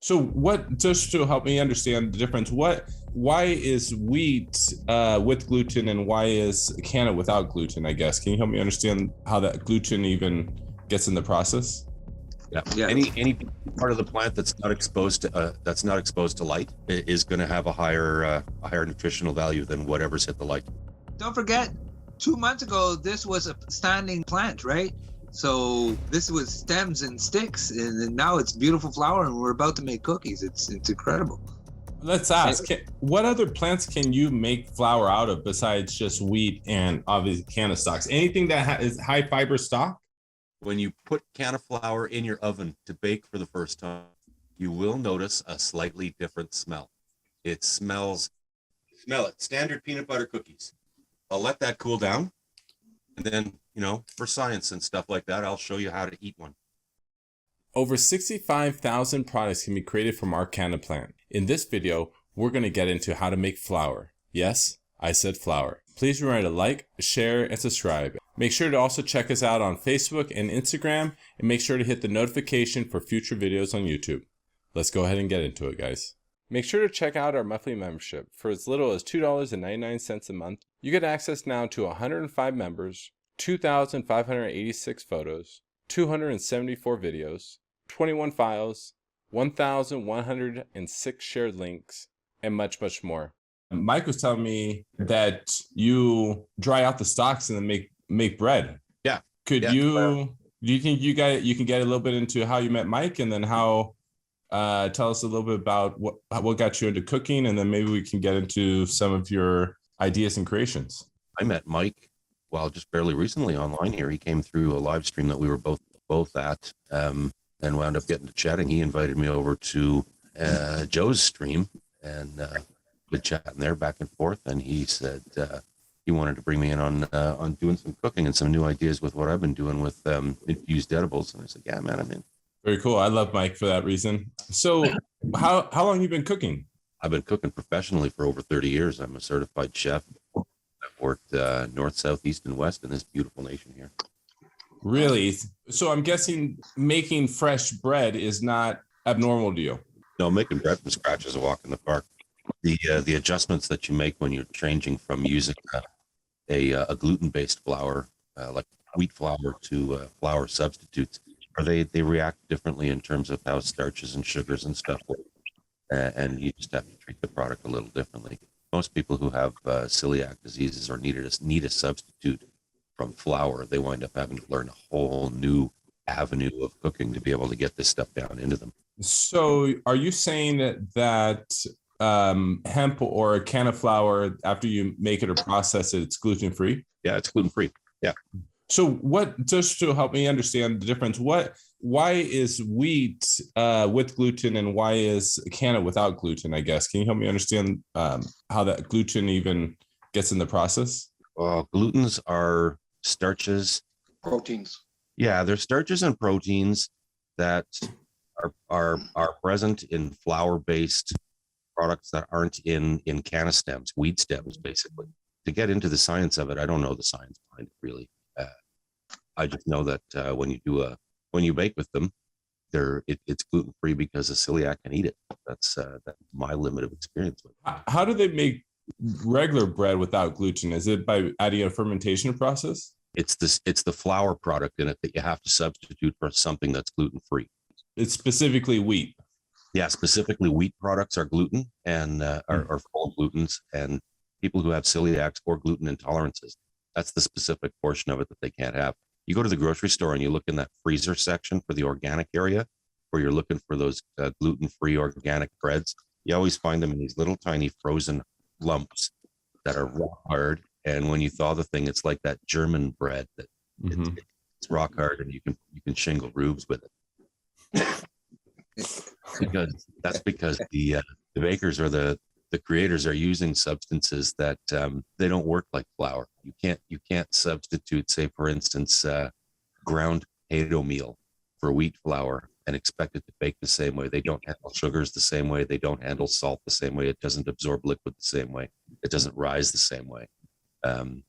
So what, just to help me understand the difference, why is wheat with gluten and why is canna without gluten, I guess? Can you help me understand how that gluten even gets in the process? Yeah. Any part of the plant that's not exposed to light is going to have a higher nutritional value than whatever's hit the light. Don't forget, 2 months ago, this was a standing plant, right? So this was stems and sticks, and now it's beautiful flower, and we're about to make cookies. It's incredible. Let's ask, what other plants can you make flour out of besides just wheat and obviously canna stalks? Anything that is high fiber stock? When you put canna flour in your oven to bake for the first time, you will notice a slightly different smell. Smell it, standard peanut butter cookies. I'll let that cool down. And then, for science and stuff like that, I'll show you how to eat one. Over 65,000 products can be created from our canna plant. In this video, we're going to get into how to make flour. Yes, I said flour. Please remember to like, share, and subscribe. Make sure to also check us out on Facebook and Instagram, and make sure to hit the notification for future videos on YouTube. Let's go ahead and get into it, guys. Make sure to check out our monthly membership. For as little as $2.99 a month, you get access now to 105 members, 2,586 photos, 274 videos, 21 files, 1,106 shared links, and much, much more. Mike was telling me that you dry out the stalks and then make bread. Yeah. Do you think you can get a little bit into how you met Mike, and then how tell us a little bit about what got you into cooking, and then maybe we can get into some of your ideas and creations. I met Mike, just barely recently online here. He came through a live stream that we were both at, and wound up getting to chatting. He invited me over to Joe's stream, and we're chatting there back and forth. And he said he wanted to bring me in on doing some cooking and some new ideas with what I've been doing with infused edibles. And I said, yeah, man, I'm in. Very cool. I love Mike for that reason. So how long have you been cooking? I've been cooking professionally for over 30 years. I'm a certified chef. I've worked north, south, east, and west in this beautiful nation here. Really? So I'm guessing making fresh bread is not abnormal to you? No, making bread from scratch is a walk in the park. The adjustments that you make when you're changing from using a gluten-based flour, like wheat flour, to flour substitutes, they react differently in terms of how starches and sugars and stuff work. And you just have to treat the product a little differently. Most people who have celiac diseases or need a substitute from flour, they wind up having to learn a whole new avenue of cooking to be able to get this stuff down into them. So are you saying that hemp or canna flour, after you make it or process it, it's gluten-free? Yeah, it's gluten-free. Yeah. So just to help me understand the difference, why is wheat with gluten and why is canna without gluten, I guess? Can you help me understand how that gluten even gets in the process? Glutens are starches. Proteins. Yeah, they're starches and proteins that are present in flour-based products that aren't in canna stems, weed stems, basically. To get into the science of it, I don't know the science behind it, really. I just know that when you bake with them, it's gluten free because a celiac can eat it. That's my limited experience with it. How do they make regular bread without gluten? Is it by adding a fermentation process? It's the flour product in it that you have to substitute for something that's gluten free. It's specifically wheat. Yeah, specifically wheat products are gluten and are full of glutens, and people who have celiacs or gluten intolerances, that's the specific portion of it that they can't have. You go to the grocery store and you look in that freezer section for the organic area where you're looking for those gluten-free organic breads. You always find them in these little tiny frozen lumps that are rock hard. And when you thaw the thing, it's like that German bread that it's rock hard, and you can shingle roofs with it. because the bakers or the creators are using substances that they don't work like flour. You can't substitute, say for instance, ground potato meal for wheat flour and expect it to bake the same way. They don't handle sugars the same way. They don't handle salt the same way. It doesn't absorb liquid the same way. It doesn't rise the same way.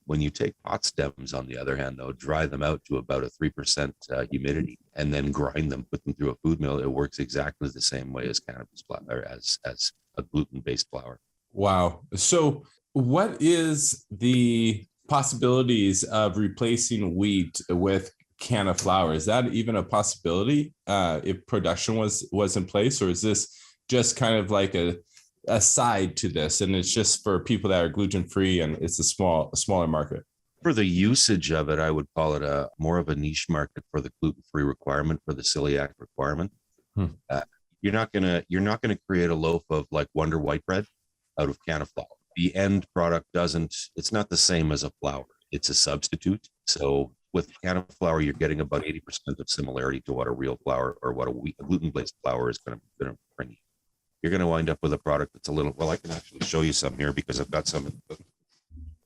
When you take pot stems, on the other hand, though, dry them out to about a 3% humidity, and then grind them, put them through a food mill, it works exactly the same way as cannabis flour, as a gluten-based flour. Wow. So what is the possibilities of replacing wheat with canna flour? Is that even a possibility if production was in place, or is this just kind of like a side to this, and it's just for people that are gluten free, and it's a smaller market? For the usage of it, I would call it a more of a niche market for the gluten-free requirement, for the celiac requirement. You're not gonna create a loaf of like Wonder White bread out of canna flour. The end product it's not the same as a flour. It's a substitute. So with canna flour, you're getting about 80% of similarity to what a real flour or what a gluten-based flour is going to bring you. You're going to wind up with a product that's a little, well, I can actually show you some here because I've got some.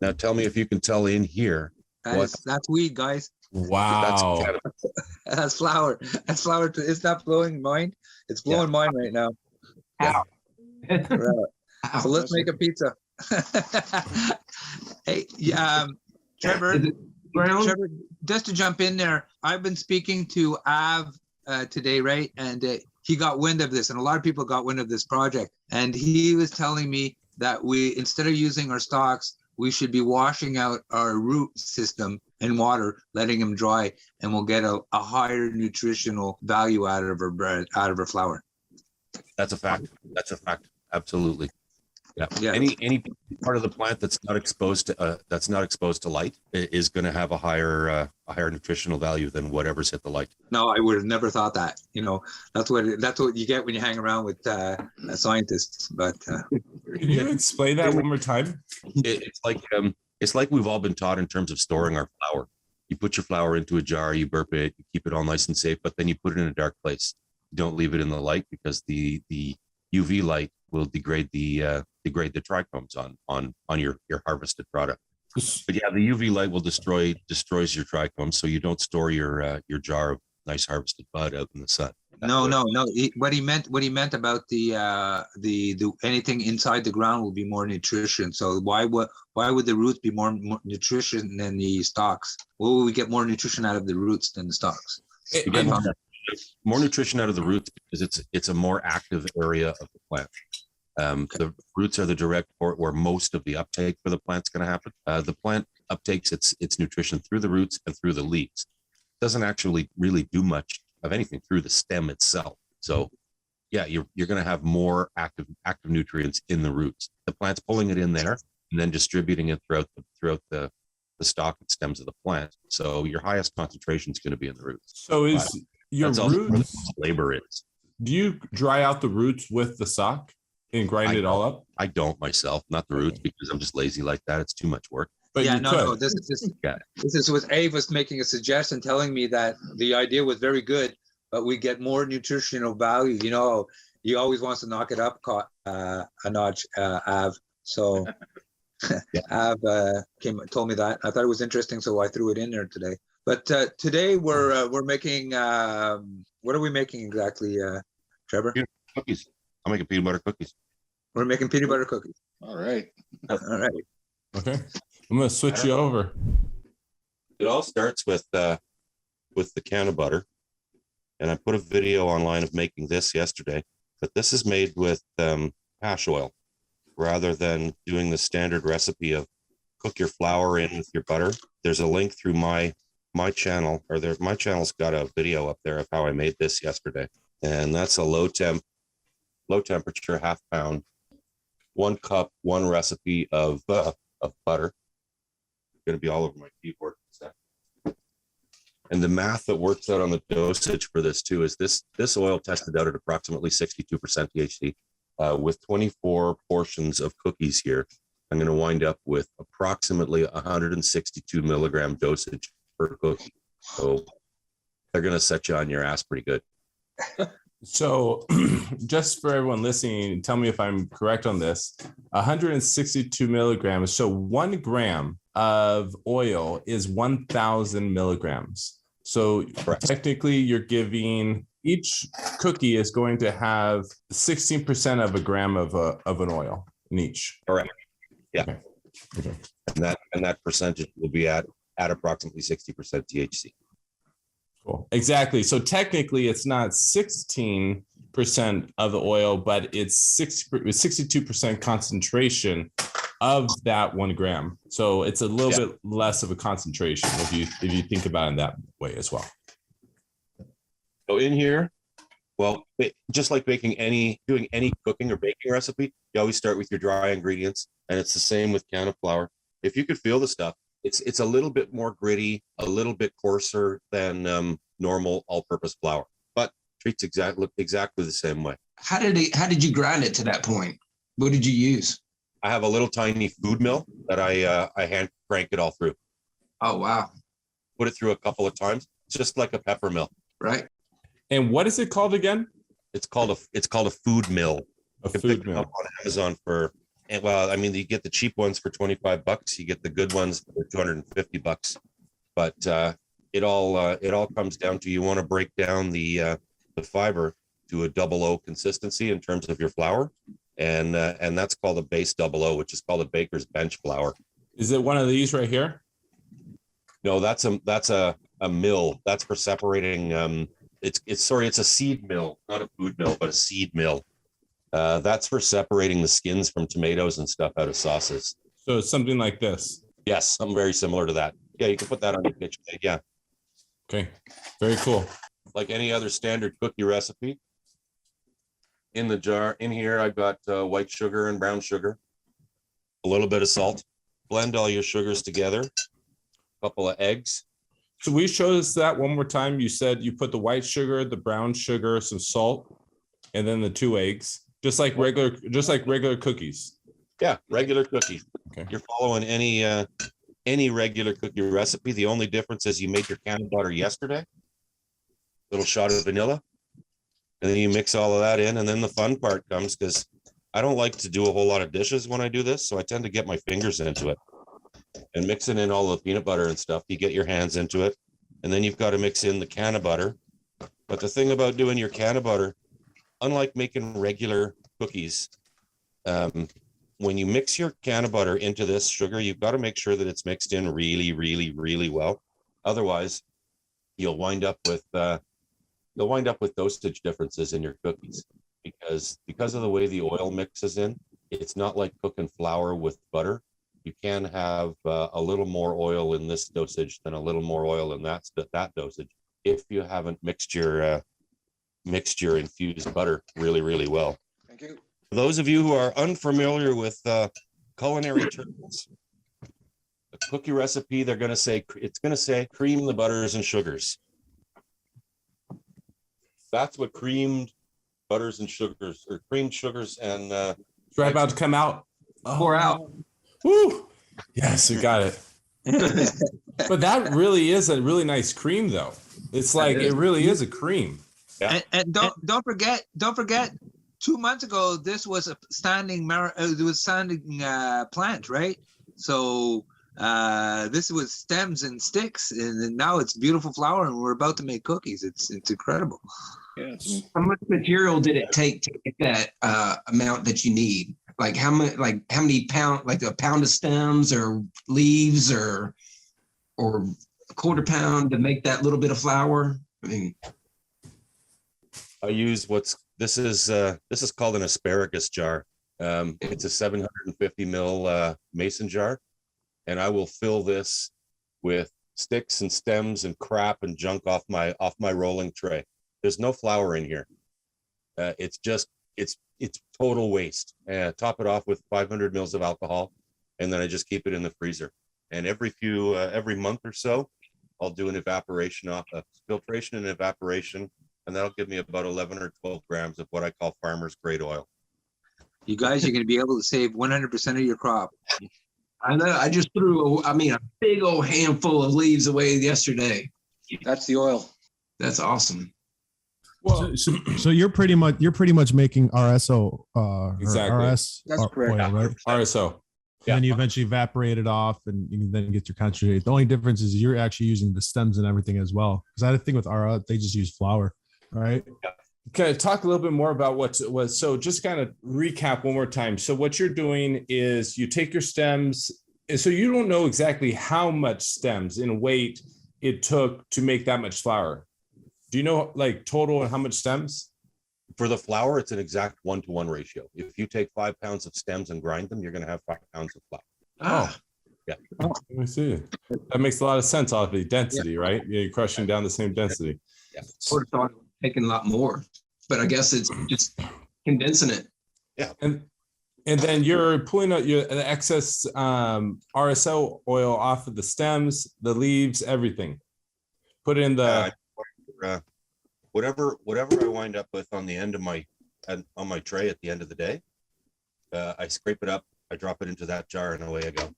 Now tell me if you can tell in here. That's weed, guys. Wow. That's flour. That's flour. It's not blowing mine. It's blowing mine right now. Yeah. Right. So let's make a pizza. Hey, Trevor, just to jump in there, I've been speaking to Av today, right? And he got wind of this, and a lot of people got wind of this project. And he was telling me that instead of using our stalks, we should be washing out our root system in water, letting them dry, and we'll get a higher nutritional value out of our bread, out of our flour. That's a fact. Absolutely. Yeah. Yeah. Any part of the plant that's not exposed to light is going to have a higher nutritional value than whatever's hit the light. No, I would have never thought that. That's what you get when you hang around with scientists. But can you explain that one more time? It's like we've all been taught in terms of storing our flour. You put your flour into a jar, you burp it, you keep it all nice and safe, but then you put it in a dark place. You don't leave it in the light because the UV light will degrade the trichomes on your harvested product. But yeah, the UV light will destroys your trichomes, so you don't store your jar of nice harvested bud out in the sun. No. What he meant about the anything inside the ground will be more nutrition. So why would the roots be more nutrition than the stalks? Why would we get more nutrition out of the roots than the stalks? You get more nutrition out of the roots because it's a more active area of the plant. The roots are the direct port where most of the uptake for the plant's going to happen. The plant uptakes its nutrition through the roots and through the leaves. It doesn't actually really do much of anything through the stem itself. So yeah, you're going to have more active nutrients in the roots. The plant's pulling it in there and then distributing it throughout the stalk and stems of the plant. So your highest concentration is going to be in the roots. So your roots, labor is. Do you dry out the roots with the stalk and grind it all up? I don't myself, not the roots, because I'm just lazy like that. It's too much work. But yeah, no. This is what Abe was making a suggestion, telling me that the idea was very good, but we get more nutritional value. He always wants to knock it up a notch, Av. So Av told me that. I thought it was interesting, so I threw it in there today. But today we're making what are we making exactly, Trevor? Cookies. I'm making peanut butter cookies. We're making peanut butter cookies. All right. Okay. I'm gonna switch you over. It all starts with the can of butter, and I put a video online of making this yesterday. But this is made with hash oil, rather than doing the standard recipe of cook your flour in with your butter. There's a link through my channel, my channel's got a video up there of how I made this yesterday, and that's a low temperature, half pound, 1 cup, 1 recipe of butter. Going to be all over my keyboard. And the math that works out on the dosage for this too is this oil tested out at approximately 62% THC. With 24 portions of cookies here, I'm going to wind up with approximately 162 milligram dosage per cookie. So they're going to set you on your ass pretty good. So just for everyone listening, tell me if I'm correct on this. 162 milligrams. So 1 gram of oil is 1,000 milligrams. So technically you're giving, each cookie is going to have 16% of a gram of an oil in each. Correct. Yeah. Okay. Okay. And that percentage will be at approximately 60% THC. Cool. Exactly. So technically it's not 16% of the oil, but it's 62% concentration of that 1 gram. So it's a little bit less of a concentration if you think about it in that way as well. So in here, well, just like doing any cooking or baking recipe, you always start with your dry ingredients, and it's the same with can of flour. If you could feel the stuff, it's a little bit more gritty, a little bit coarser than normal all-purpose flour, but treats look exactly the same way. How did you grind it to that point? What did you use? I have a little tiny food mill that I hand crank it all through. Oh wow! Put it through a couple of times, just like a pepper mill. Right. And what is it called again? It's called a food mill. A food mill. On Amazon well, I mean, you get the cheap ones for $25. You get the good ones for $250. But it all comes down to, you want to break down the fiber to a 00 consistency in terms of your flour, and that's called a base 00, which is called a baker's bench flour. Is it one of these right here? No, that's a mill. That's for separating. It's a seed mill, not a food mill, but a seed mill. That's for separating the skins from tomatoes and stuff out of sauces. So it's something like this. Yes, something very similar to that. Yeah, you can put that on your kitchen. Yeah. Okay, very cool. Like any other standard cookie recipe. In the jar, in here, I've got white sugar and brown sugar, a little bit of salt. Blend all your sugars together. A couple of eggs. So we show us that one more time. You said you put the white sugar, the brown sugar, some salt, and then the 2 eggs, just like regular cookies. Yeah, regular cookies. Okay. You're following any regular cookie recipe. The only difference is you made your can of butter yesterday. Little shot of vanilla, and then you mix all of that in, and then the fun part comes, because I don't like to do a whole lot of dishes when I do this, so I tend to get my fingers into it. And mixing in all the peanut butter and stuff, you get your hands into it, and then you've got to mix in the can of butter. But the thing about doing your can of butter, unlike making regular cookies, when you mix your can of butter into this sugar, you've got to make sure that it's mixed in really, really, really well. Otherwise, you'll wind up with dosage differences in your cookies, because of the way the oil mixes in. It's not like cooking flour with butter. You can have a little more oil in this dosage than a little more oil in that dosage, if you haven't mixed your infused butter really, really well. Thank you. For those of you who are unfamiliar with culinary terms, the cookie recipe, it's going to say cream the butters and sugars. That's what creamed butters and sugars, or creamed sugars and It's right about to come out. Pour out. Woo! Yes, we got it. But that really is a really nice cream, though. It's like it really is a cream. Yeah. And don't forget, 2 months ago this was a standing plant, right? So this was stems and sticks, and now it's beautiful flour, and we're about to make cookies. It's incredible. Yes. How much material did it take to get that amount that you need? Like how many pound, like a pound of stems or leaves or a quarter pound to make that little bit of flour? I mean, I use this is called an asparagus jar. It's a 750 ml mason jar, and I will fill this with sticks and stems and crap and junk off my rolling tray. There's no flour in here. It's total waste. Top it off with 500 mils of alcohol, and then I just keep it in the freezer. And every month or so, I'll do an evaporation off a filtration and evaporation, and that'll give me about 11 or 12 grams of what I call farmer's grade oil. You guys are going to be able to save 100% of your crop. I know. I just threw a big old handful of leaves away yesterday. That's the oil. That's awesome. Well, So you're pretty much making RSO, Exactly. RS That's correct. oil, right? RSO. And then you eventually evaporate it off, and you can then get your concentrate. The only difference is you're actually using the stems and everything as well. Because I think with RS, they just use flour, right? Okay, talk a little bit more about what was. So just kind of recap one more time. So what you're doing is you take your stems, so you don't know exactly how much stems in weight it took to make that much flour. Do you know like total and how much stems? For the flour, it's an exact 1-to-1 ratio. If you take 5 pounds of stems and grind them, you're going to have 5 pounds of flour. Oh, yeah. Oh, let me see. That makes a lot of sense off the density, right? You're crushing down the same density. Yeah. Sort of thought it was taking a lot more, but I guess it's just condensing it. Yeah. And then you're pulling out the excess RSO oil off of the stems, the leaves, everything. Put it in the whatever I wind up with on the end of my tray at the end of the day. I scrape it up, I drop it into that jar, and away I go.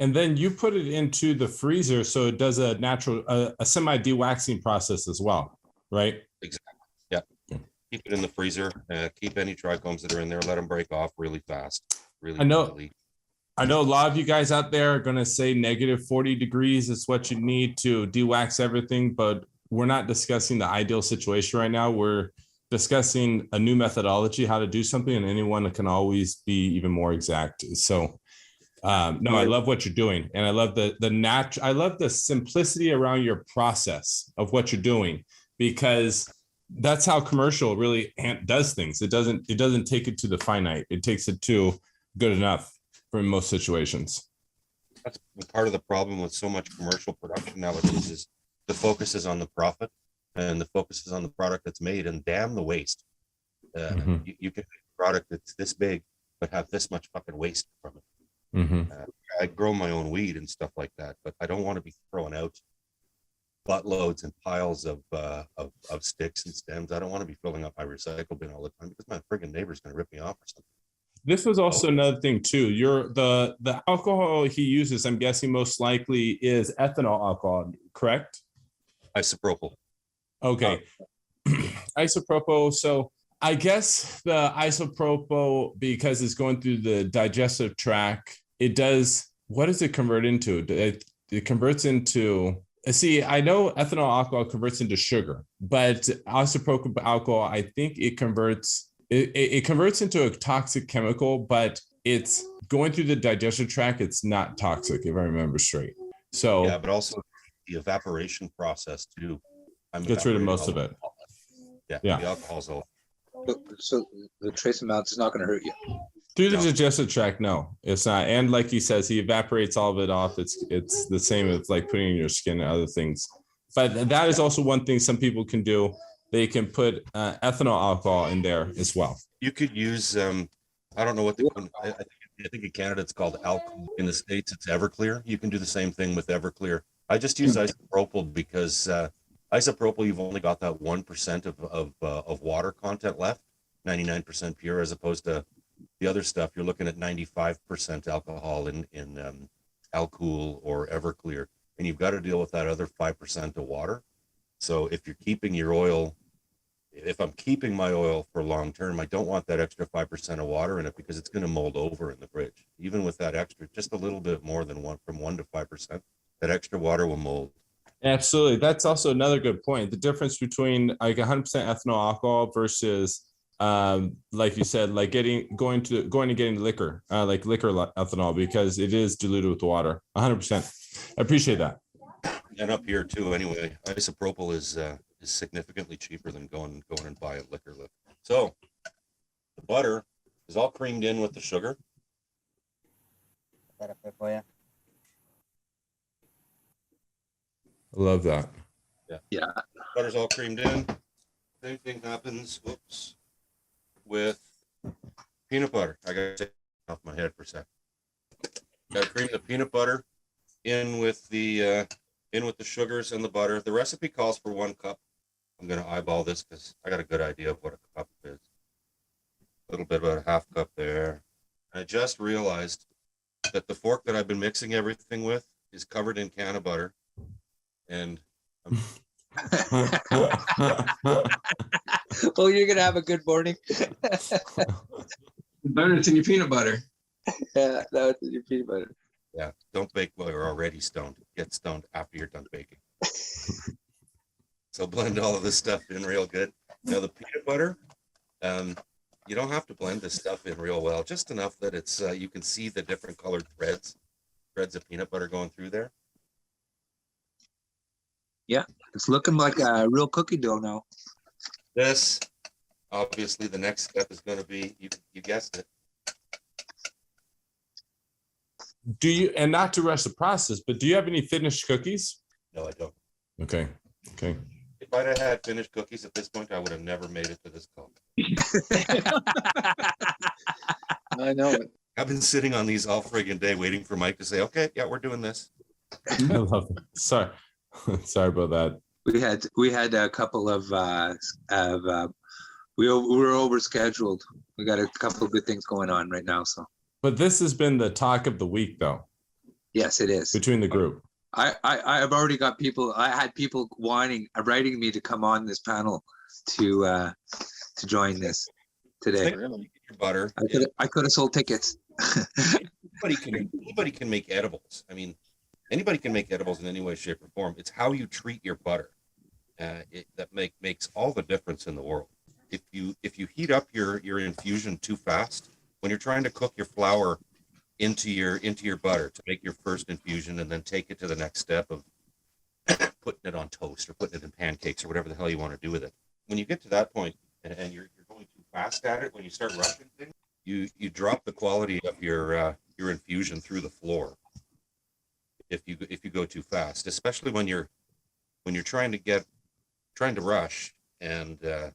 And then you put it into the freezer, so it does a natural, a semi dewaxing process as well, right? Exactly. Yeah. Keep it in the freezer. Keep any trichomes that are in there. Let them break off really fast. Really. I know a lot of you guys out there are going to say negative 40 degrees is what you need to dewax everything, but we're not discussing the ideal situation right now. We're discussing a new methodology, how to do something, and anyone can always be even more exact. So, no, I love what you're doing, and I love I love the simplicity around your process of what you're doing, because that's how commercial really does things. It doesn't take it to the finite. It takes it to good enough for most situations. That's part of the problem with so much commercial production nowadays is the focus is on the profit and the focus is on the product that's made, and damn the waste. You can make a product that's this big but have this much fucking waste from it. I grow my own weed and stuff like that, but I don't want to be throwing out buttloads and piles of sticks and stems. I don't want to be filling up my recycle bin all the time because my friggin' neighbor's going to rip me off or something. This was also another thing too. The alcohol he uses, I'm guessing most likely is ethanol alcohol, correct? Isopropyl. Okay. Isopropyl. So I guess the isopropyl, because it's going through the digestive tract, it does, what does it convert into? It converts into, see, I know ethanol alcohol converts into sugar, but isopropyl alcohol, I think it converts into a toxic chemical, but it's going through the digestive tract. It's not toxic, if I remember straight. So yeah, but also the evaporation process too. Gets rid of most of it. Yeah. The alcohol's all. So the trace amount is not going to hurt you. Through the digestive tract, no, it's not. And like he says, he evaporates all of it off. It's the same as like putting in your skin and other things. But that is also one thing some people can do. They can put ethanol alcohol in there as well. You could use, I don't know what I think in Canada it's called alcohol. In the States it's Everclear. You can do the same thing with Everclear. I just use isopropyl because isopropyl, you've only got that 1% of water content left, 99% pure, as opposed to the other stuff. You're looking at 95% alcohol in Alcool or Everclear, and you've got to deal with that other 5% of water. So if you're keeping your oil, if I'm keeping my oil for long term, I don't want that extra 5% of water in it because it's going to mold over in the fridge. Even with that extra, just a little bit more than 1 to 5%, that extra water will mold. Absolutely. That's also another good point. The difference between like 100% ethanol alcohol versus, like you said, like going to getting liquor, like liquor ethanol, because it is diluted with water. 100%. I appreciate that. And up here too, anyway, isopropyl is significantly cheaper than going and buy a liquor lift. So the butter is all creamed in with the sugar. I love that. Yeah. Butter's all creamed in. Same thing happens, with peanut butter. I gotta take it off my head for a second. Gotta cream the peanut butter in with the sugars and the butter. The recipe calls for 1 cup. I'm gonna eyeball this because I got a good idea of what a cup is. A little bit about a half cup there. I just realized that the fork that I've been mixing everything with is covered in can of butter. And Well, you're gonna have a good morning. Butter's in your peanut butter. Yeah, that was in your peanut butter. yeah, don't bake while you're already stoned. Get stoned after you're done baking. So blend all of this stuff in real good. Now the peanut butter, you don't have to blend this stuff in real well, just enough that it's you can see the different colored threads shreds of peanut butter going through there. Yeah, it's looking like a real cookie dough now. This, obviously, the next step is going to be, you guessed it. Do you, and not to rush the process, but do you have any finished cookies? No, I don't. Okay. If I'd have had finished cookies at this point, I would have never made it to this call. I know it. I've been sitting on these all friggin' day waiting for Mike to say, okay, yeah, we're doing this. I love it. Sorry about that. We had a couple of we were overscheduled. We got a couple of good things going on right now. So But this has been the talk of the week, though, yes, it is. between the group. I've already got people. I had people writing me to come on this panel to join this today. Really? Your butter. I could have sold tickets. Anybody can make edibles. I mean, anybody can make edibles in any way, shape, or form. It's how you treat your butter that makes all the difference in the world. If you heat up your infusion too fast, when you're trying to cook your flour into your butter to make your first infusion and then take it to the next step of putting it on toast or putting it in pancakes or whatever the hell you want to do with it. When you get to that point and you're going too fast at it, when you start rushing things, you drop the quality of your infusion through the floor. If you go too fast, especially when you're trying to rush, and I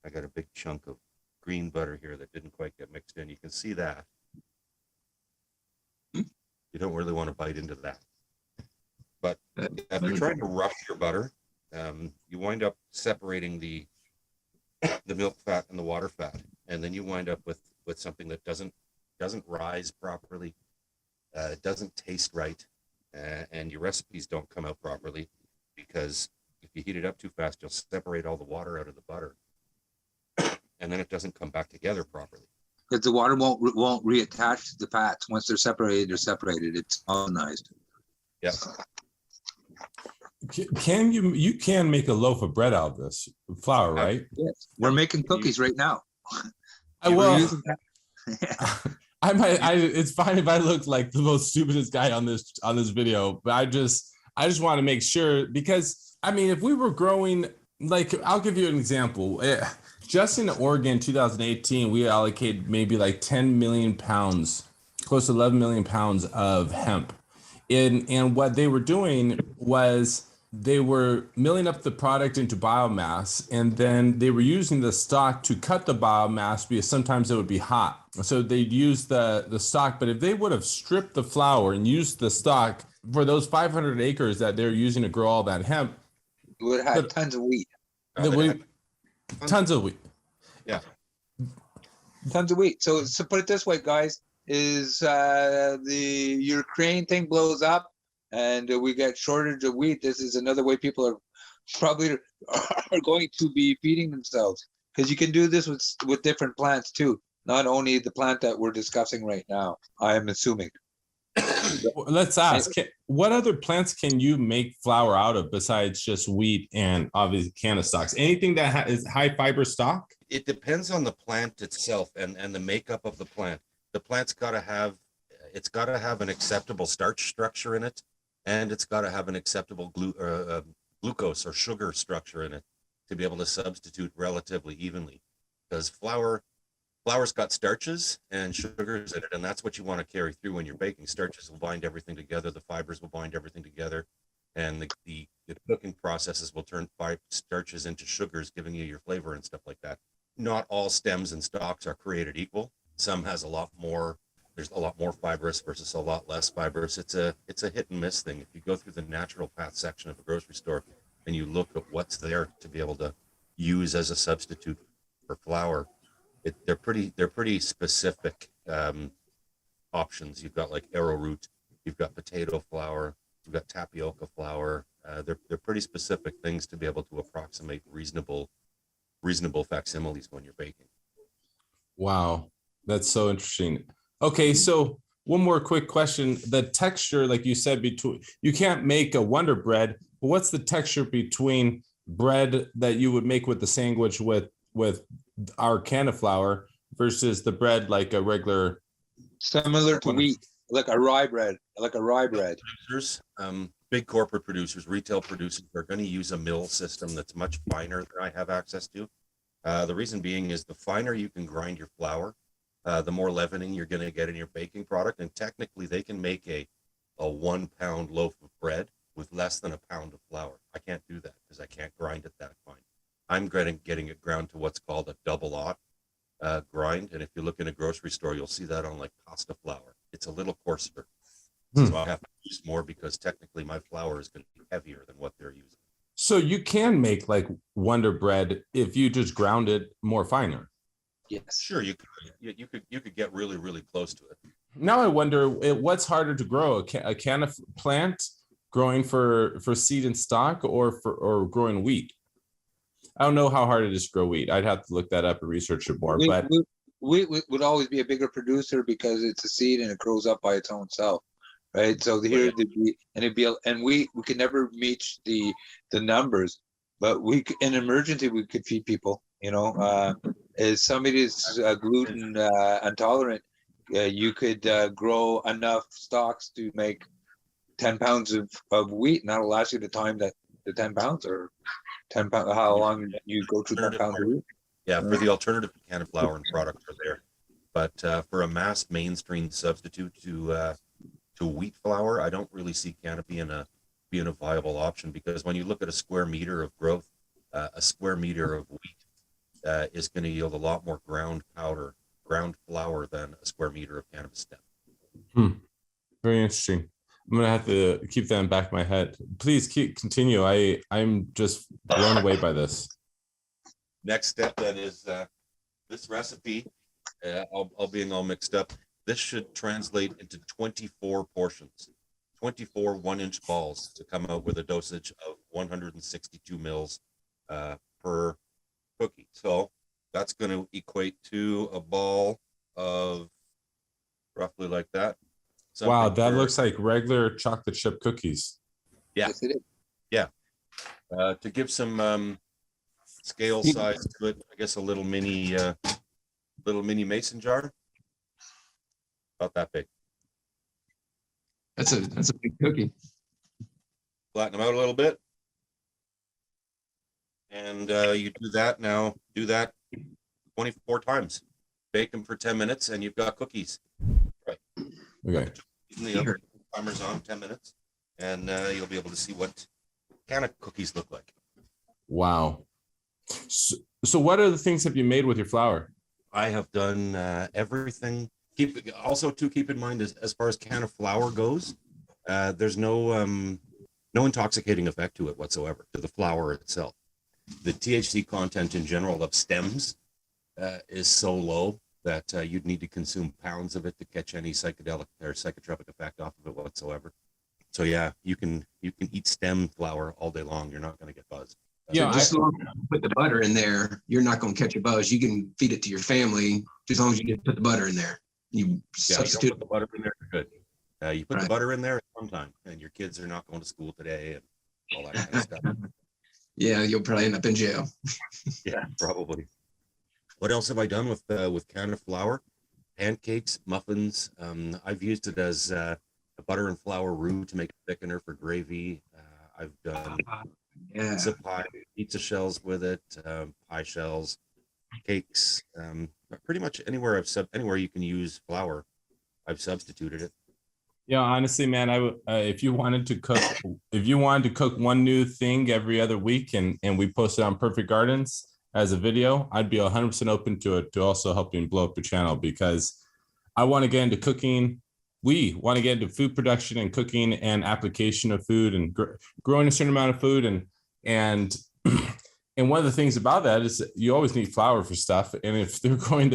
got a big chunk of green butter here that didn't quite get mixed in. You can see that. You don't really want to bite into that. But if you're trying to rush your butter, you wind up separating the milk fat and the water fat, and then you wind up with something that doesn't rise properly, doesn't taste right, and your recipes don't come out properly, because if you heat it up too fast, you'll separate all the water out of the butter, and then it doesn't come back together properly. Because the water won't reattach to the fats. Once they're separated, It's colonized. Yeah. Can you can make a loaf of bread out of this flour, right? Yes. We're making cookies right now. It's fine if I look like the most stupidest guy on this video, but I just want to make sure, because I mean, if we were growing, like, I'll give you an example. Just in Oregon, 2018, we allocated maybe like 10 million pounds, close to 11 million pounds of hemp. And what they were doing was they were milling up the product into biomass, and then they were using the stock to cut the biomass, because sometimes it would be hot. So they'd use the stock, but if they would have stripped the flour and used the stock for those 500 acres that they're using to grow all that hemp, We would have had tons of wheat. Tons of wheat. Yeah. Tons of wheat. So put it this way, guys, is the Ukraine thing blows up and we get shortage of wheat. This is another way people are probably are going to be feeding themselves, because you can do this with different plants too, not only the plant that we're discussing right now, I am assuming. Let's ask, what other plants can you make flour out of besides just wheat and obviously canna stalks? Anything that is high fiber stock? It depends on the plant itself and the makeup of the plant. The plant's got to have an acceptable starch structure in it, and it's got to have an acceptable glucose or sugar structure in it to be able to substitute relatively evenly. Because flour's got starches and sugars in it, and that's what you want to carry through when you're baking. Starches will bind everything together, the fibers will bind everything together, and the cooking processes will turn starches into sugars, giving you your flavor and stuff like that. Not all stems and stalks are created equal. Some has there's a lot more fibrous versus a lot less fibrous. It's a hit and miss thing. If you go through the natural path section of a grocery store and you look at what's there to be able to use as a substitute for flour, they're pretty specific options. You've got like arrowroot, you've got potato flour, you've got tapioca flour. They're pretty specific things to be able to approximate reasonable facsimiles when you're baking. Wow, that's so interesting. Okay, so one more quick question. The texture, like you said, you can't make a Wonder Bread, but what's the texture between bread that you would make with the sandwich with our can of flour versus the bread like a regular? Similar to wheat. like a rye bread, like a rye bread. Producers, big corporate producers, retail producers are going to use a mill system that's much finer than I have access to. The reason being is the finer you can grind your flour, the more leavening you're going to get in your baking product. And technically, they can make a 1 pound loaf of bread with less than a pound of flour. I can't do that because I can't grind it that fine. I'm getting it ground to what's called a double aught grind. And if you look in a grocery store, you'll see that on like pasta flour. It's a little coarser. So I have to use more because technically my flour is going to be heavier than what they're using. So you can make like Wonder Bread if you just ground it more finer. Yes. Sure, you could get really, really close to it. Now I wonder what's harder to grow, a can of plant growing for seed and stock or growing wheat. I don't know how hard it is to grow wheat. I'd have to look that up and research it more. Wheat would always be a bigger producer because it's a seed and it grows up by its own self, right? So here we could never reach the numbers, but in emergency we could feed people. You know, if somebody is gluten intolerant, you could grow enough stocks to make 10 pounds of wheat, and that'll last you the time that the 10 pounds or 10 pounds. How long you go through 10 pounds of wheat? Yeah, for the alternative canned flour and products are there, but for a mass mainstream substitute to wheat flour, I don't really see Canopy being a viable option, because when you look at a square meter of growth, a square meter of wheat is going to yield a lot more ground flour than a square meter of cannabis stem. Very interesting. I'm gonna have to keep that in the back of my head. Please continue. I'm just blown away by this. Next step then is this recipe, all being all mixed up, this should translate into 24 portions, 24 1-inch balls to come out with a dosage of 162 mils per cookie. So that's going to equate to a ball of roughly like that. Wow, that looks like regular chocolate chip cookies. Yeah. Yes, it is. Yeah. To give some scale size to it, I guess a little mini mason jar, about that big. That's a big cookie. Flatten them out a little bit, and you do that 24 times. Bake them for 10 minutes, and you've got cookies. Right. Okay. The other timer's on 10 minutes, and you'll be able to see what kind of cookies look like. Wow. So what other things have you made with your flour? I have done everything. Keep in mind as far as can of flour goes, there's no intoxicating effect to it whatsoever, to the flour itself. The THC content in general of stems is so low that you'd need to consume pounds of it to catch any psychedelic or psychotropic effect off of it whatsoever. So yeah, you can eat stem flour all day long. You're not going to get buzzed. Yeah, just as long as you put the butter in there, you're not going to catch a buzz. You can feed it to your family as long as you just put the butter in there. You substitute. You put the butter in there, you're good. You put the butter in there at some time, and your kids are not going to school today and all that kind of stuff. Yeah, you'll probably end up in jail. Yeah, probably. What else have I done with canned flour? Pancakes, muffins. I've used it as a butter and flour roux to make a thickener for gravy. I've done pizza pie, pizza shells with it, pie shells, cakes. Pretty much anywhere anywhere you can use flour, I've substituted it. Yeah, honestly, man, if you wanted to cook one new thing every other week and we post it on Perfect Gardens as a video, I'd be 100% open to it, to also helping blow up your channel, because I want to get into cooking. We want to get into food production and cooking and application of food and growing a certain amount of food. And one of the things about that is that you always need flour for stuff. And if they're growing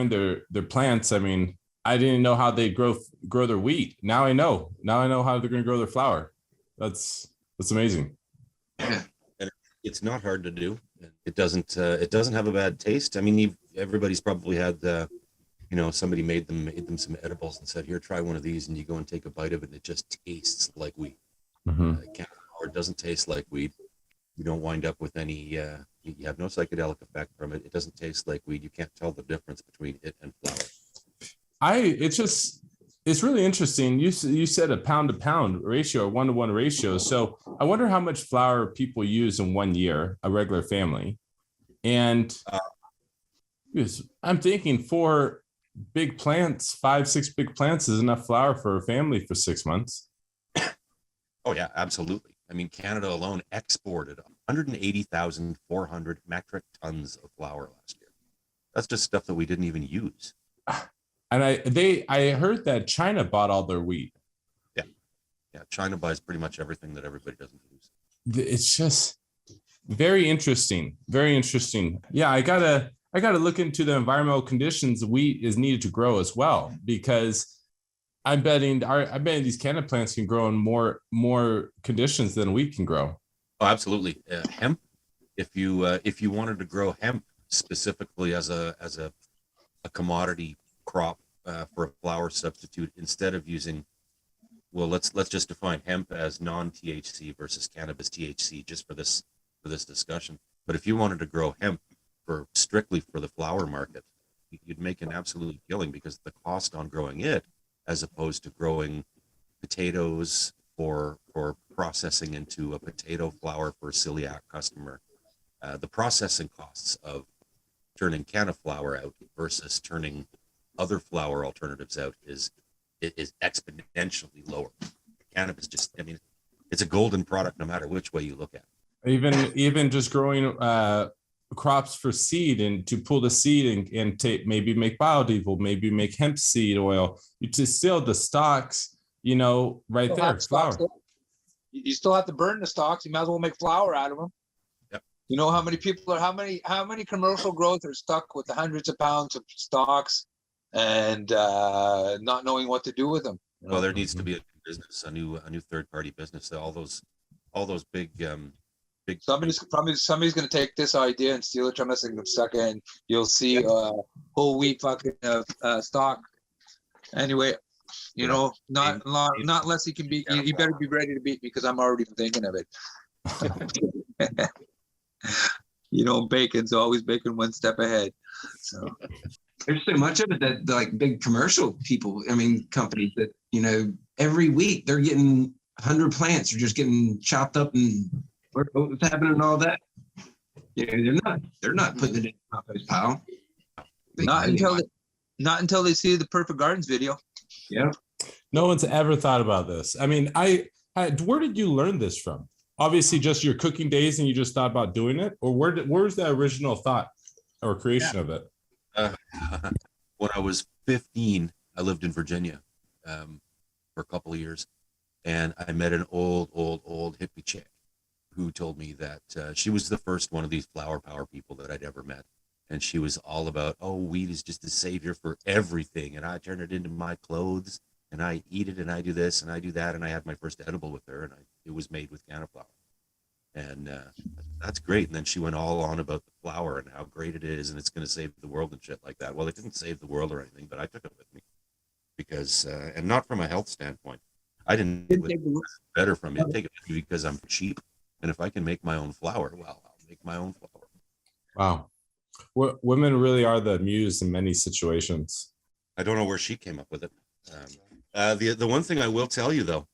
their plants, I mean, I didn't know how they grow their wheat. Now I know how they're going to grow their flour. That's amazing. Yeah. And it's not hard to do. It doesn't have a bad taste. I mean, everybody's probably had somebody made them some edibles and said, here, try one of these, and you go and take a bite of it and it just tastes like weed. It doesn't taste like weed. You don't wind up with any you have no psychedelic effect from it. It doesn't taste like weed. You can't tell the difference between it and flour. It's It's really interesting. You said a pound to pound ratio, or 1-to-1 ratio. So I wonder how much flour people use in 1 year, a regular family. And I'm thinking 4 big plants, 5-6 big plants is enough flour for a family for 6 months. Oh yeah, absolutely. I mean, Canada alone exported 180,400 metric tons of flour last year. That's just stuff that we didn't even use. And I heard that China bought all their wheat. Yeah, China buys pretty much everything that everybody doesn't use. It's just very interesting. Very interesting. Yeah, I gotta look into the environmental conditions wheat is needed to grow as well, because I'm betting these canna plants can grow in more conditions than wheat can grow. Oh, absolutely. Hemp. If you wanted to grow hemp specifically as a commodity crop for a flour substitute, instead of using, well, let's just define hemp as non-THC versus cannabis THC just for this discussion. But if you wanted to grow hemp strictly for the flour market, you'd make an absolute killing, because the cost on growing it, as opposed to growing potatoes for processing into a potato flour for a celiac customer, the processing costs of turning canna flour out versus turning other flour alternatives out is exponentially lower. Cannabis just, I mean, it's a golden product no matter which way you look at it. Even just growing crops for seed, and to pull the seed and take, maybe make biodiesel, maybe make hemp seed oil. You distill the stalks, right there, flour. You still have to burn the stalks. You might as well make flour out of them. Yep. You know how many people are, how many commercial growers are stuck with the hundreds of pounds of stalks and not knowing what to do with them. Well, there needs to be a business, a new third party business. All those big somebody's going to take this idea and steal it from us and suck it, and you'll see whole wheat fucking stock. Anyway, not unless he can beat you. You better be ready to beat me, because I'm already thinking of it. Bacon's always baking one step ahead. So there's so much of it that like big commercial people, companies that, every week they're getting 100 plants are just getting chopped up, and what's happening and all that. They're not putting it in a compost pile. Not until they see the Perfect Gardens video. Yeah. No one's ever thought about this. I mean, where did you learn this from? Obviously just your cooking days and you just thought about doing it, or where's the original thought or creation of it? When I was 15, I lived in Virginia for a couple of years, and I met an old hippie chick who told me that she was the first one of these flower power people that I'd ever met. And she was all about, weed is just a savior for everything. And I turn it into my clothes, and I eat it, and I do this, and I do that. And I had my first edible with her, and it was made with canna flour. And that's great. And then she went all on about the flour and how great it is, and it's going to save the world and shit like that. Well, it didn't save the world or anything, but I took it with me because, and not from a health standpoint. I didn't get better from it. Take it with me because I'm cheap. And if I can make my own flour, well, I'll make my own flour. Wow. Women really are the muse in many situations. I don't know where she came up with it. The one thing I will tell you, though,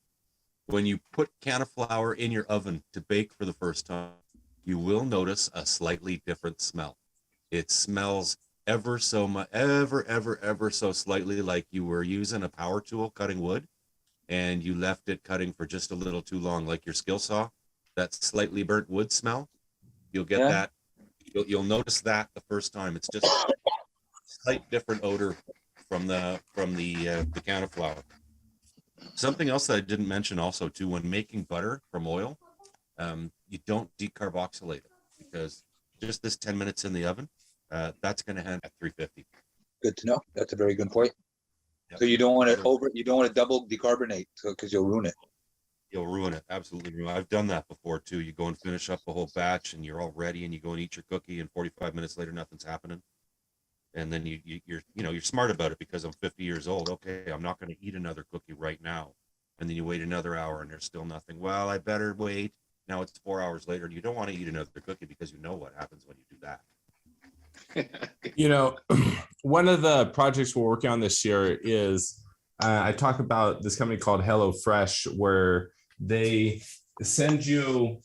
when you put canna flour in your oven to bake for the first time, you will notice a slightly different smell. It smells ever so much, ever so slightly like you were using a power tool cutting wood, and you left it cutting for just a little too long, like your skill saw. That slightly burnt wood smell, you'll get that. You'll notice that the first time. It's just a slight different odor from the canna flour. Something else that I didn't mention also too, when making butter from oil, you don't decarboxylate it, because just this 10 minutes in the oven, that's going to hand at 350. Good to know. That's a very good point. Yep. So you don't want to double decarbonate, because you'll ruin it. You'll ruin it. Absolutely ruin it. I've done that before too. You go and finish up the whole batch, and you're all ready, and you go and eat your cookie, and 45 minutes later, nothing's happening. And then you're smart about it, because I'm 50 years old. Okay, I'm not going to eat another cookie right now. And then you wait another hour, and there's still nothing. Well, I better wait. Now it's 4 hours later, and you don't want to eat another cookie, because you know what happens when you do that. One of the projects we're working on this year is I talk about this company called HelloFresh, where they send you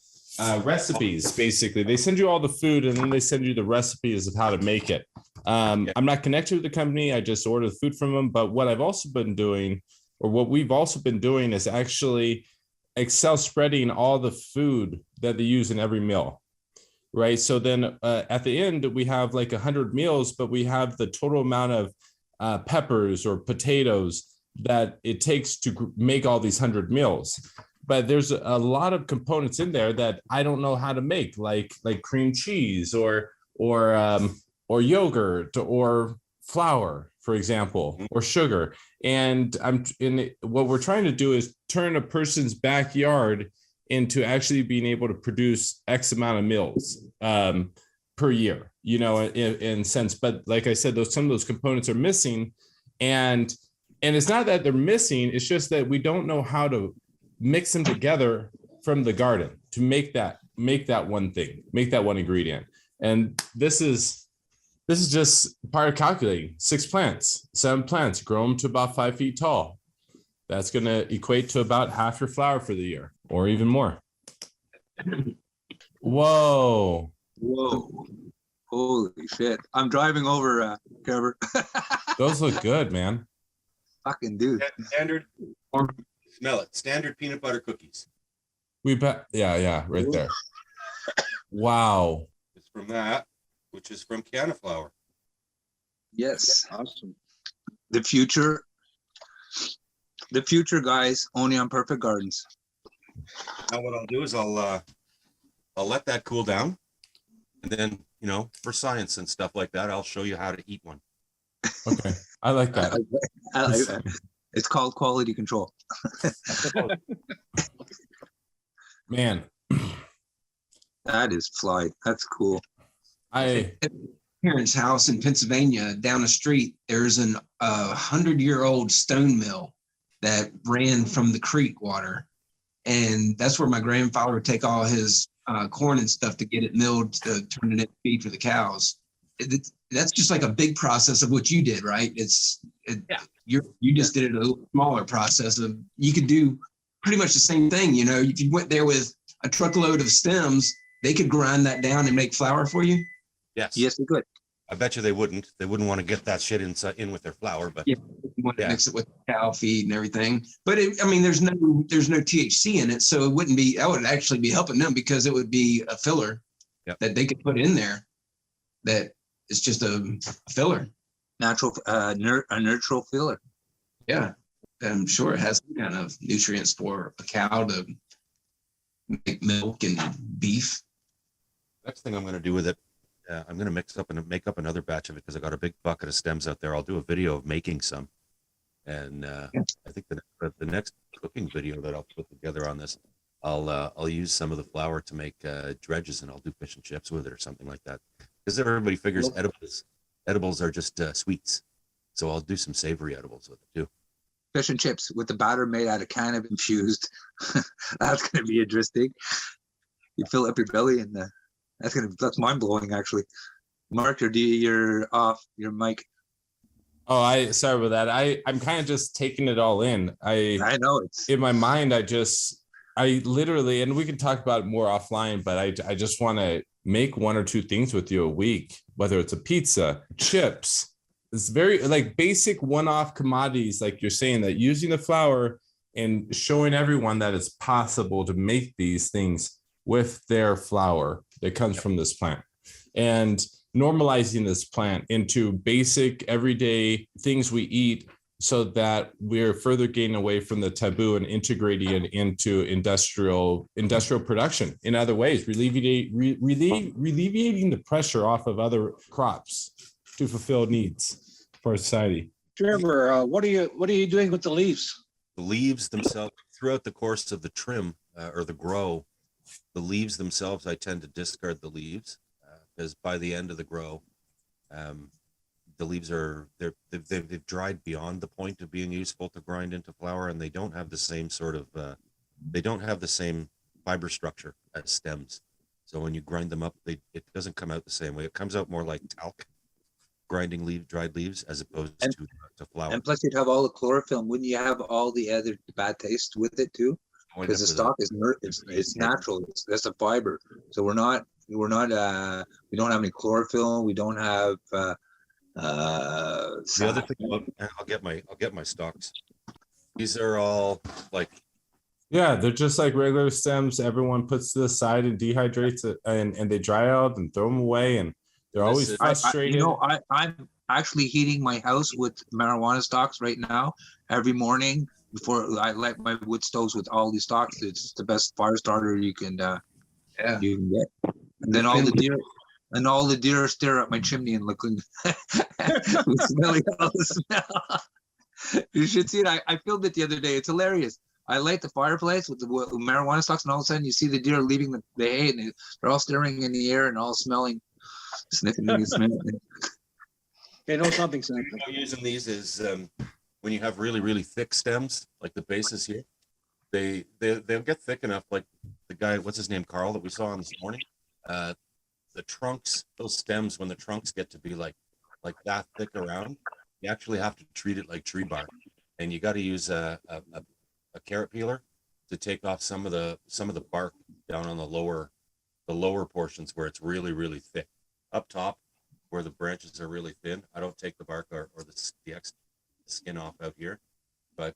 recipes. Basically, they send you all the food, and then they send you the recipes of how to make it. I'm not connected with the company. I just order the food from them. But what I've also been doing, or what we've also been doing, is actually Excel spreading all the food that they use in every meal. Right. So then at the end, we have like 100 meals, but we have the total amount of peppers or potatoes that it takes to make all these 100 meals. But there's a lot of components in there that I don't know how to make, like cream cheese or yogurt or flour, for example, or sugar. And what we're trying to do is turn a person's backyard into actually being able to produce X amount of meals per year, in sense. But like I said, some of those components are missing, and it's not that they're missing. It's just that we don't know how to mix them together from the garden to make that one thing, make that one ingredient. And this is just part of calculating 6 plants, 7 plants, grow them to about 5 feet tall. That's going to equate to about half your flour for the year, or even more. Whoa. Holy shit. I'm driving over, Trevor. Those look good, man. Fucking dude. Standard, smell it. Standard peanut butter cookies. Yeah, right there. Wow. It's from that, which is from Cannabis Flour. Yes. Awesome. The future, guys, only on Perfect Gardens. Now what I'll do is I'll let that cool down, and then for science and stuff like that, I'll show you how to eat one. Okay, I like that. I like that. It's called quality control. Man, that is fly. That's cool. Parents' house in Pennsylvania, down the street, there's an 100-year-old stone mill that ran from the creek water, and that's where my grandfather would take all his corn and stuff to get it milled to turn it into feed for the cows. That's just like a big process of what you did, right? You just did it a little smaller process of, you could do pretty much the same thing. If you went there with a truckload of stems, they could grind that down and make flour for you. Yes, they could. I bet you they wouldn't. They wouldn't want to get that shit in with their flour, but You want to mix it with cow feed and everything. But there's no THC in it, so it wouldn't be. That would actually be helping them, because it would be a filler that they could put in there. That is just a filler. Natural, a neutral filler. Yeah, I'm sure it has some kind of nutrients for a cow to make milk and beef. Next thing I'm going to do with it, I'm going to make up another batch of it, because I got a big bucket of stems out there. I'll do a video of making some, and I think the next cooking video that I'll put together on this, I'll use some of the flour to make dredges, and I'll do fish and chips with it or something like that. Because everybody figures edibles are just sweets, so I'll do some savory edibles with it too. Fish and chips with the batter made out of cannabis infused. That's going to be interesting. You fill up your belly, and that's mind blowing, actually. Mark, you're off your mic. Oh, sorry about that. I'm kind of just taking it all in. I know it's in my mind. I literally, and we can talk about it more offline, but I just want to make 1 or 2 things with you a week, whether it's a pizza, chips. It's very like basic one-off commodities, like you're saying, that using the flour and showing everyone that it's possible to make these things with their flour that comes from this plant, and normalizing this plant into basic everyday things we eat, so that we're further getting away from the taboo and integrating it into industrial production in other ways, alleviating the pressure off of other crops to fulfill needs for society. Trevor, what are you doing with the leaves? The leaves themselves, throughout the course of the trim or the grow, the leaves themselves, I tend to discard the leaves, because by the end of the grow, the leaves they've dried beyond the point of being useful to grind into flour, and they don't have the same sort of fiber structure as stems. So when you grind them up, it doesn't come out the same way. It comes out more like talc. grinding dried leaves as opposed to flour. And plus, you'd have all the chlorophyll. Wouldn't you have all the other bad taste with it too? Because the stalk is it's natural. That's a fiber. So we don't have any chlorophyll. We don't have the other thing I'll get my stalks. These are all like, yeah, they're just like regular stems. Everyone puts to the side and dehydrates it, and they dry out and throw them away, and they're always frustrated. I'm actually heating my house with marijuana stalks right now every morning before I light my wood stoves with all these stalks. It's the best fire starter you can get. And then all the deer stare at my chimney and look smelling all the smell. You should see it. I filmed it the other day. It's hilarious. I light the fireplace with the marijuana stalks, and all of a sudden you see the deer leaving the hay, and they're all staring in the air and all smelling, sniffing and smelling. They know something's happening. Using these is when you have really, really thick stems, like the bases here, they'll get thick enough, like the guy, what's his name, Carl, that we saw on this morning. The trunks, those stems, when the trunks get to be like that thick around, you actually have to treat it like tree bark, and you got to use a carrot peeler to take off some of the bark down on the lower portions where it's really, really thick. Up top, where the branches are really thin, I don't take the bark or the skin off out here, but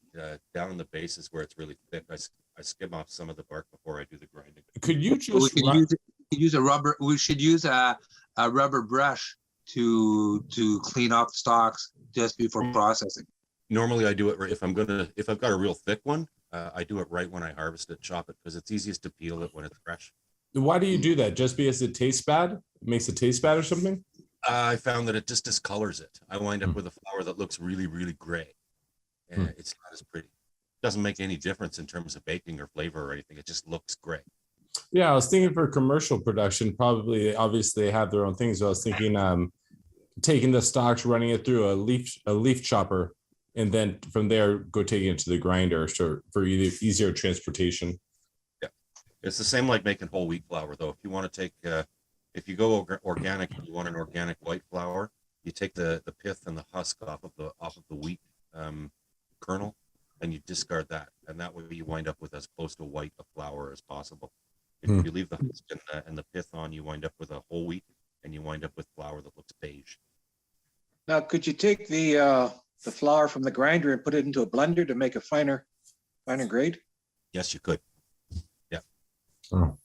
down in the bases where it's really thick, I skim off some of the bark before I do the grinding. Could you just use a rubber? We should use a rubber brush to clean off the stalks just before processing. Normally, I do it if I've got a real thick one, I do it right when I harvest it, chop it, because it's easiest to peel it when it's fresh. Why do you do that? Just because it tastes bad? It makes it taste bad or something? I found that it just discolors it. I wind up with a flower that looks really, really gray, and it's not as pretty. It doesn't make any difference in terms of baking or flavor or anything. It just looks gray. Yeah, I was thinking for commercial production, obviously they have their own things. So I was thinking taking the stalks, running it through a leaf chopper, and then from there go taking it to the grinder for easier transportation. Yeah, it's the same like making whole wheat flour, though. If you want to take, if you go organic, you want an organic white flour, you take the pith and the husk off of the wheat kernel, and you discard that, and that way you wind up with as close to white a flour as possible. If you leave the husk and the pith on, you wind up with a whole wheat, and you wind up with flour that looks beige. Now, could you take the flour from the grinder and put it into a blender to make a finer grade? Yes, you could. Yeah. Oh.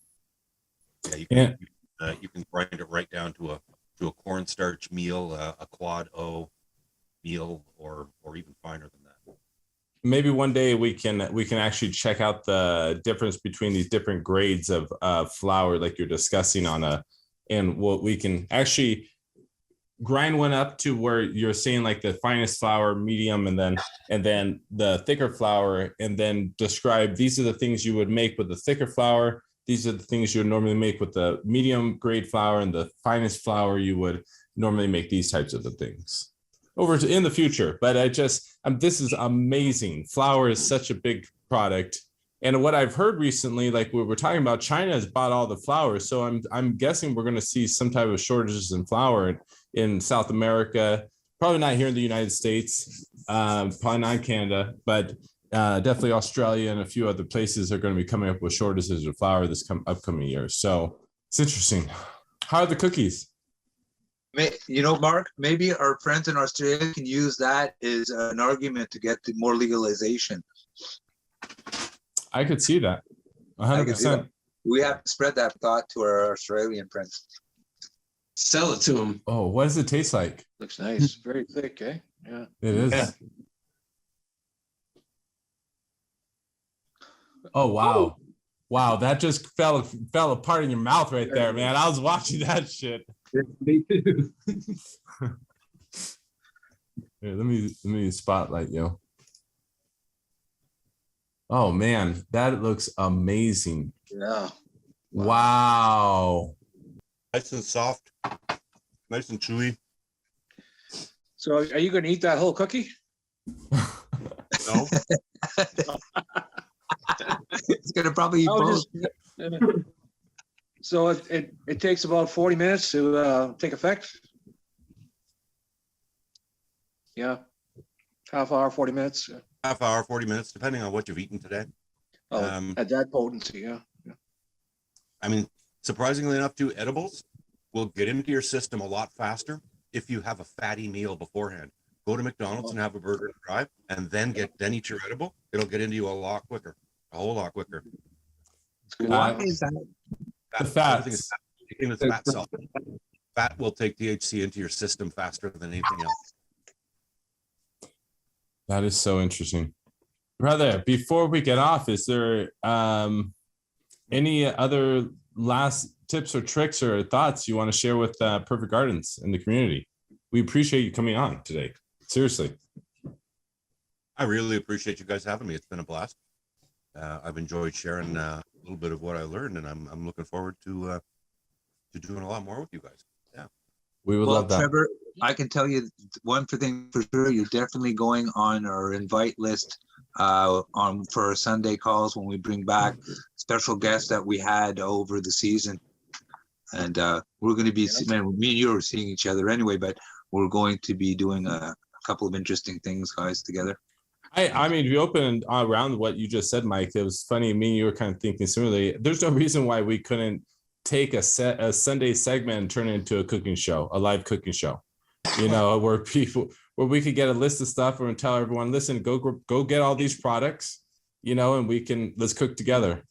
Yeah, you can grind it right down to a cornstarch meal, a quad O meal, or even finer than that. Maybe one day we can actually check out the difference between these different grades of flour, like you're discussing and what we can actually grind one up to where you're saying like the finest flour, medium, and then the thicker flour, and then describe these are the things you would make with the thicker flour. These are the things you would normally make with the medium grade flour, and the finest flour you would normally make these types of the things in the future. But this is amazing. Flour is such a big product. And what I've heard recently, like we were talking about, China has bought all the flour. So I'm guessing we're going to see some type of shortages in flour in South America, probably not here in the United States, probably not in Canada, but definitely Australia and a few other places are going to be coming up with shortages of flour this upcoming year. So it's interesting. How are the cookies? Mark, maybe our friends in Australia can use that as an argument to get more legalization. I could see that. 100%. We have to spread that thought to our Australian friends. Sell it to them. Oh, what does it taste like? Looks nice. Very thick, eh? Yeah. It is. Yeah. Oh, wow. Wow, that just fell apart in your mouth right there, man. I was watching that shit. Me too. Here, let me spotlight you. Oh man, that looks amazing. Yeah. Wow. Nice and soft, nice and chewy. So are you going to eat that whole cookie? No. It's going to probably eat both. So it takes about 40 minutes to take effect? Yeah. Half hour, 40 minutes. Half hour, 40 minutes, depending on what you've eaten today. Oh, at that potency, yeah. I mean, surprisingly enough, too, edibles will get into your system a lot faster if you have a fatty meal beforehand. Go to McDonald's and have a burger and fry, and then eat your edible. It'll get into you a lot quicker, a whole lot quicker. Why is that? The fats. Everything that's fat cell. Fat will take THC into your system faster than anything else. That is so interesting. Brother, before we get off, is there any other last tips or tricks or thoughts you want to share with Perfect Gardens in the community? We appreciate you coming on today. Seriously. I really appreciate you guys having me. It's been a blast. I've enjoyed sharing a little bit of what I learned, and I'm looking forward to doing a lot more with you guys. Yeah. We would love that. Trevor, I can tell you one thing for sure. You're definitely going on our invite list for our Sunday calls when we bring back special guests that we had over the season. And we're going to be, man, me and you are seeing each other anyway, but we're going to be doing a couple of interesting things, guys, together. I mean, to be open around what you just said, Mike, it was funny. Me and you were kind of thinking similarly. There's no reason why we couldn't take a Sunday segment and turn it into a cooking show, a live cooking show, you know, where we could get a list of stuff and tell everyone, listen, go get all these products, you know, and let's cook together.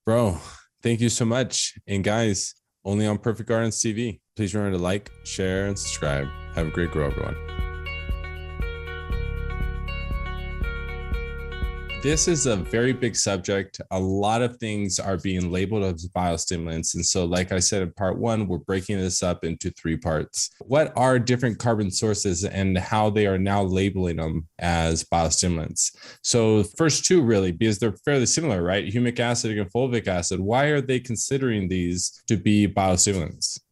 Bro, thank you so much. And guys, only on Perfect Gardens TV. Please remember to like, share, and subscribe. Have a great grow, everyone. This is a very big subject. A lot of things are being labeled as biostimulants. And so, like I said in part one, we're breaking this up into 3 parts. What are different carbon sources and how they are now labeling them as biostimulants? So the first 2 really, because they're fairly similar, right? Humic acid and fulvic acid. Why are they considering these to be biostimulants?